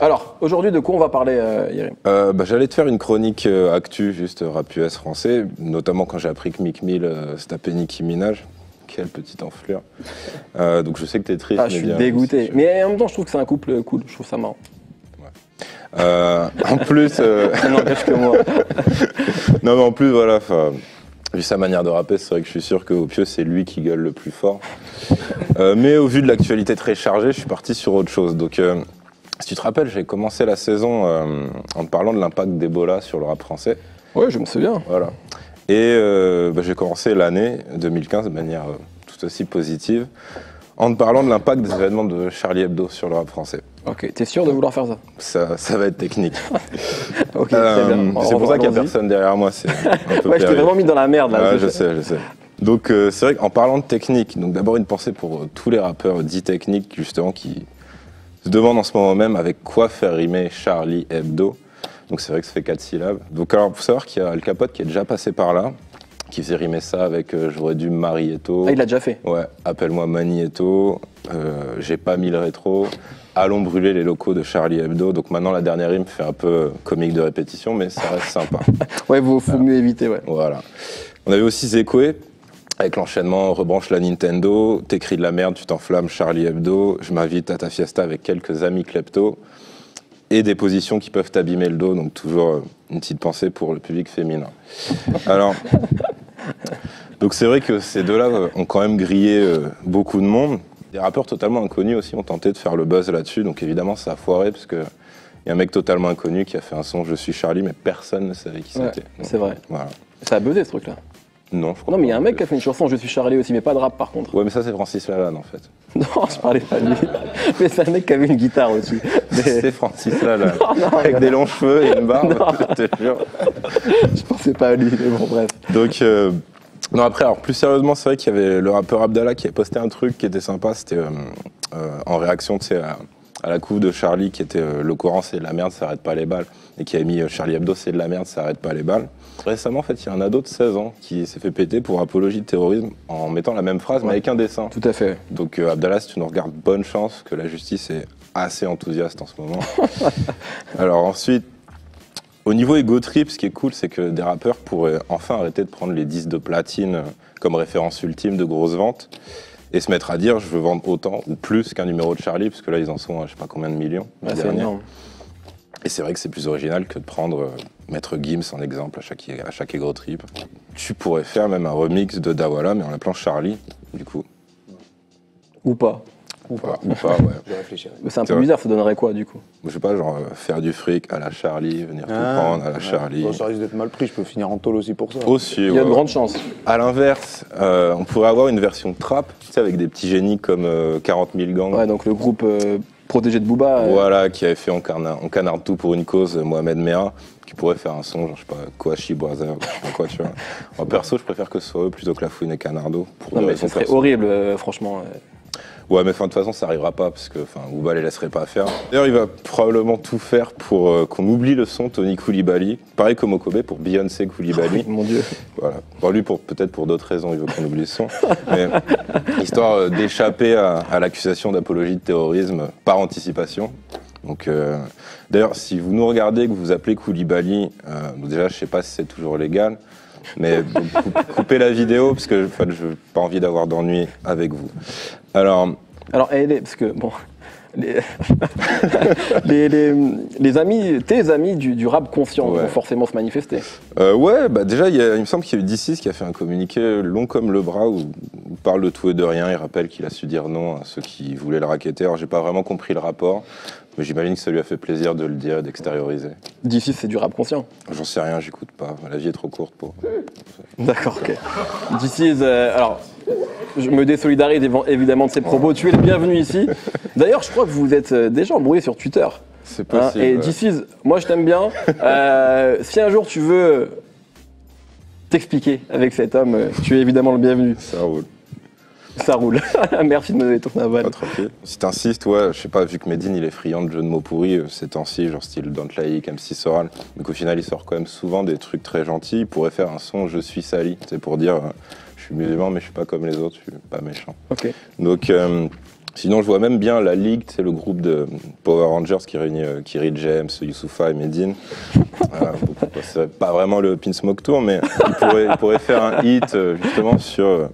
Alors, aujourd'hui, de quoi on va parler, Yerim? J'allais te faire une chronique actu, juste rap US français, notamment quand j'ai appris que Meek Mill se tapait Nicki Minaj. Quelle petite enflure. Donc je sais que t'es triste. Ah, je suis dégoûté. Mais en même temps, je trouve que c'est un couple cool. Je trouve ça marrant. En plus... Ça n'engage que moi. Non mais en plus, voilà, vu sa manière de rapper, c'est vrai que je suis sûr qu'au pieu, c'est lui qui gueule le plus fort. Mais au vu de l'actualité très chargée, je suis parti sur autre chose. Donc, si tu te rappelles, j'ai commencé la saison en te parlant de l'impact d'Ebola sur le rap français. Ouais, je me souviens. Voilà. Et j'ai commencé l'année 2015 de manière tout aussi positive en te parlant de l'impact des événements de Charlie Hebdo sur le rap français. Ok, t'es sûr de vouloir faire ça? Ça va être technique. Ok, c'est bien. C'est pour ça qu'il n'y a personne derrière moi. C'est un peu ouais, je t'ai vraiment mis dans la merde là. Ouais, je sais. Donc c'est vrai qu'en parlant de technique, donc d'abord une pensée pour tous les rappeurs dits techniques justement qui se demandent en ce moment même avec quoi faire rimer Charlie Hebdo. Donc c'est vrai que ça fait 4 syllabes. Donc alors, faut savoir qu'il y a Al Capote qui est déjà passé par là, qui faisait rimer ça avec j'aurais dû me marier tôt. Ah, il l'a déjà fait? Ouais, appelle-moi Magneto, j'ai pas mis le rétro, allons brûler les locaux de Charlie Hebdo. Donc maintenant la dernière rime fait un peu comique de répétition, mais ça reste sympa. Ouais, faut mieux éviter, ouais. Voilà. On avait aussi Zekoué, avec l'enchaînement rebranche la Nintendo, t'écris de la merde, tu t'enflammes Charlie Hebdo, je m'invite à ta fiesta avec quelques amis klepto. Et des positions qui peuvent t'abîmer le dos, donc toujours une petite pensée pour le public féminin. Alors, donc c'est vrai que ces deux-là ont quand même grillé beaucoup de monde. Des rappeurs totalement inconnus aussi ont tenté de faire le buzz là-dessus, donc évidemment ça a foiré, parce qu'il y a un mec totalement inconnu qui a fait un son « Je suis Charlie », mais personne ne savait qui c'était. C'est vrai. Voilà. Ça a buzzé ce truc-là. Non, je crois Non, mais il y a un pas. mec qui a fait une chanson « Je suis Charlie » aussi, mais pas de rap par contre. Ouais, mais ça c'est Francis Lalanne en fait. Non, je parlais pas de lui. Mais c'est un mec qui avait une guitare aussi. C'est Francis Lalanne. Non, avec des longs cheveux et une barbe, je te jure. Je pensais pas à lui, mais bon, bref. Donc, non, après, alors plus sérieusement, c'est vrai qu'il y avait le rappeur Abdallah qui avait posté un truc qui était sympa. C'était en réaction, tu sais, à la couve de Charlie qui était le Coran, c'est de la merde, ça arrête pas les balles. Et qui a mis Charlie Hebdo, c'est de la merde, ça arrête pas les balles. Récemment, en fait, il y a un ado de 16 ans qui s'est fait péter pour apologie de terrorisme en mettant la même phrase, mais avec un dessin. Tout à fait. Donc, Abdallah, si tu nous regardes, bonne chance, que la justice est assez enthousiaste en ce moment. Alors ensuite, au niveau ego trip, ce qui est cool, c'est que des rappeurs pourraient enfin arrêter de prendre les disques de platine comme référence ultime de grosses ventes et se mettre à dire je veux vendre autant ou plus qu'un numéro de Charlie, parce que là ils en sont à je sais pas combien de millions. C'est énorme. Et c'est vrai que c'est plus original que de prendre Maître Gims en exemple à chaque ego trip. Tu pourrais faire même un remix de Dawala mais en l'appelant Charlie, du coup. Ou pas. Ou pas, ouais. Je réfléchirai. Mais c'est un peu bizarre, ça donnerait quoi du coup? Je sais pas, genre faire du fric à la Charlie, venir tout prendre à la Charlie. Bon, ça risque d'être mal pris, je peux finir en tôle aussi pour ça. Aussi, Il y a de grandes chances. À l'inverse, on pourrait avoir une version trap, tu sais, avec des petits génies comme 40 000 Gang. Ouais, donc le groupe protégé de Booba. Voilà, qui avait fait On canarde tout pour une cause, Mohamed Merah, qui pourrait faire un son, genre, je sais pas, Kouachi Boisa, je sais pas quoi, tu vois. Moi, perso, je préfère que ce soit eux plutôt que La Fouine et Canardo. Non, mais ce serait horrible, franchement. Ouais, mais de toute façon, ça arrivera pas, parce que Booba les laisserait pas faire. D'ailleurs, il va probablement tout faire pour qu'on oublie le son Tony Coulibaly. Pareil comme Okobé pour Beyoncé Coulibaly. Oh, mon Dieu. Voilà. Bon, lui, peut-être pour d'autres raisons, il veut qu'on oublie le son. Mais, histoire d'échapper à l'accusation d'apologie de terrorisme par anticipation. Donc, d'ailleurs, si vous nous regardez, que vous appelez Coulibaly, déjà, je sais pas si c'est toujours légal, mais coupez la vidéo parce que je n'ai pas envie d'avoir d'ennui avec vous. Alors, parce que bon, les amis, tes amis du rap conscient vont forcément se manifester. Ouais, bah déjà, il me semble qu'il y a eu D6 qui a fait un communiqué long comme le bras où il parle de tout et de rien. Il rappelle qu'il a su dire non à ceux qui voulaient le racketter. Alors, j'ai pas vraiment compris le rapport, mais j'imagine que ça lui a fait plaisir de le dire, d'extérioriser. D6, c'est du rap conscient? J'en sais rien, j'écoute pas. La vie est trop courte pour. D'accord, ok. D6, alors, je me désolidarise évidemment de ses propos. Tu es le bienvenu ici. D'ailleurs, je crois que vous êtes déjà embrouillé sur Twitter. C'est possible. Et D6, moi je t'aime bien. Si un jour tu veux t'expliquer avec cet homme, tu es évidemment le bienvenu. Ça roule. Ça roule. Merci de me donner ton aval. Pas tranquille. Si t'insistes, ouais, je sais pas, vu que Medine il est friand de jeux de mots pourris ces temps-ci, genre style Don't Like, MC Soral, donc au final il sort quand même souvent des trucs très gentils. Il pourrait faire un son Je suis sali, c'est pour dire je suis musulman mais je suis pas comme les autres, je suis pas méchant. Ok. Donc Sinon, je vois même bien la Ligue, c'est le groupe de Power Rangers qui réunit Kiri James, Youssoufa et Medine. C'est pas vraiment le Pin Smoke Tour, mais il pourrait faire un hit justement sur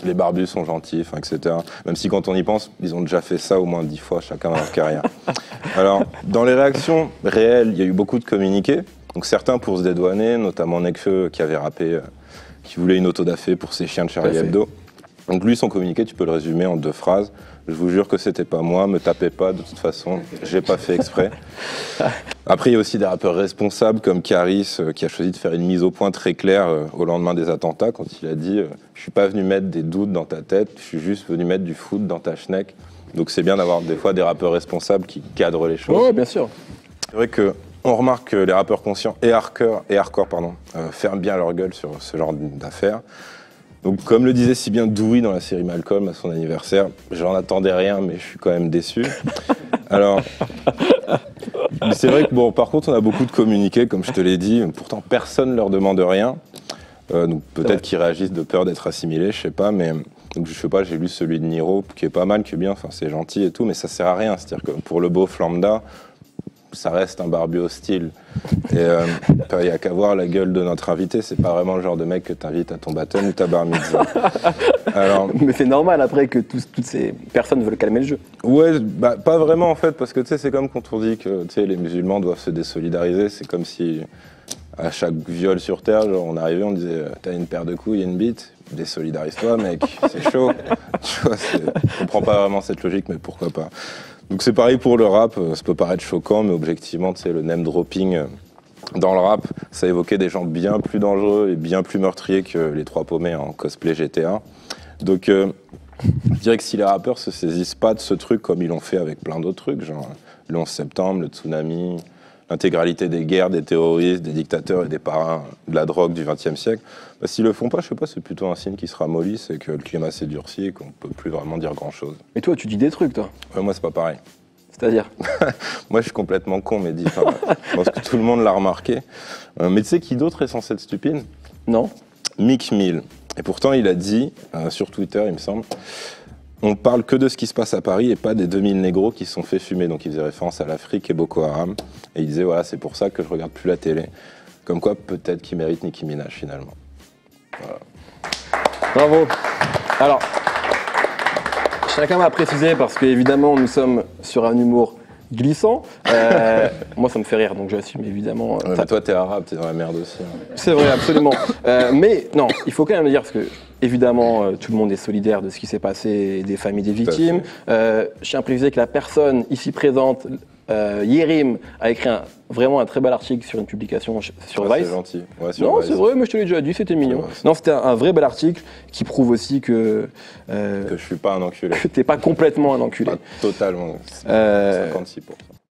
les barbus sont gentils, etc. Même si quand on y pense, ils ont déjà fait ça au moins 10 fois chacun dans leur carrière. Alors, dans les réactions réelles, il y a eu beaucoup de communiqués. Donc certains pour se dédouaner, notamment Nekfeu qui avait rappé, qui voulait une autodafé pour ses chiens de Charlie Hebdo. Donc lui, son communiqué, tu peux le résumer en 2 phrases. Je vous jure que c'était pas moi, me tapez pas, de toute façon, j'ai pas fait exprès. Après, il y a aussi des rappeurs responsables comme Caris, qui a choisi de faire une mise au point très claire au lendemain des attentats, quand il a dit je suis pas venu mettre des doutes dans ta tête, je suis juste venu mettre du foot dans ta schneck. Donc c'est bien d'avoir des fois des rappeurs responsables qui cadrent les choses. Oui, bien sûr. C'est vrai qu'on remarque que les rappeurs conscients et hardcore ferment bien leur gueule sur ce genre d'affaires. Donc, comme le disait si bien Dewey dans la série Malcolm à son anniversaire, j'en attendais rien, mais je suis quand même déçu. Alors, c'est vrai que bon, par contre, on a beaucoup de communiqués, comme je te l'ai dit. Pourtant, personne ne leur demande rien. Donc, peut-être qu'ils réagissent de peur d'être assimilés, je sais pas. Mais donc, je sais pas, j'ai lu celui de Niro, qui est pas mal, qui est bien. Enfin, c'est gentil et tout, mais ça sert à rien. C'est-à-dire que pour le beauf lambda, ça reste un barbu hostile. Et il n'y a qu'à voir la gueule de notre invité, c'est pas vraiment le genre de mec que t'invites à ton baptême ou ta bar mitzvah. Alors, mais c'est normal après que toutes ces personnes veulent calmer le jeu. Ouais, bah, pas vraiment en fait, parce que c'est comme quand on dit que les musulmans doivent se désolidariser, c'est comme si à chaque viol sur Terre, genre, on arrivait, on disait t'as une paire de couilles et une bite, désolidarise-toi mec, c'est chaud. Tu vois, je comprends pas vraiment cette logique, mais pourquoi pas. Donc c'est pareil pour le rap, ça peut paraître choquant, mais objectivement, le name dropping dans le rap, ça évoquait des gens bien plus dangereux et bien plus meurtriers que les 3 paumés en cosplay GTA. Donc je dirais que si les rappeurs se saisissent pas de ce truc comme ils l'ont fait avec plein d'autres trucs, genre le 11 septembre, le tsunami, l'intégralité des guerres, des terroristes, des dictateurs et des parrains de la drogue du XXe siècle, bah, s'ils le font pas, je sais pas, c'est plutôt un signe qui se ramollit, c'est que le climat s'est durci et qu'on peut plus vraiment dire grand-chose. Mais toi, tu dis des trucs, toi. Ouais, moi, c'est pas pareil. C'est-à-dire Moi, je suis complètement con, mais je pense que tout le monde l'a remarqué. Mais tu sais qui d'autre est censé être stupide? Non. Meek Mill. Et pourtant, il a dit, sur Twitter, il me semble, on parle que de ce qui se passe à Paris et pas des 2000 négros qui se sont fait fumer. Donc il faisait référence à l'Afrique et Boko Haram. Et il disait, voilà, c'est pour ça que je regarde plus la télé. Comme quoi, peut-être qu'il mérite Nicki Minaj, finalement. Voilà. Bravo. Alors, chacun m'a précisé, parce qu'évidemment, nous sommes sur un humour glissant. Moi, ça me fait rire, donc j'assume évidemment. Ouais, mais toi, t'es arabe, t'es dans la merde aussi. Hein. C'est vrai, absolument. Mais non, il faut quand même le dire, parce que évidemment, tout le monde est solidaire de ce qui s'est passé et des familles des victimes. Je tiens à préciser que la personne ici présente, Yérim, a écrit vraiment un très bel article sur une publication sur Vice. C'est gentil. Ouais, sur non, Vice. c'est vrai, mais je te l'ai déjà dit, c'était mignon. Non, c'était un vrai bel article qui prouve aussi que je suis pas un enculé. que t'es pas complètement un enculé. Pas totalement. 56%.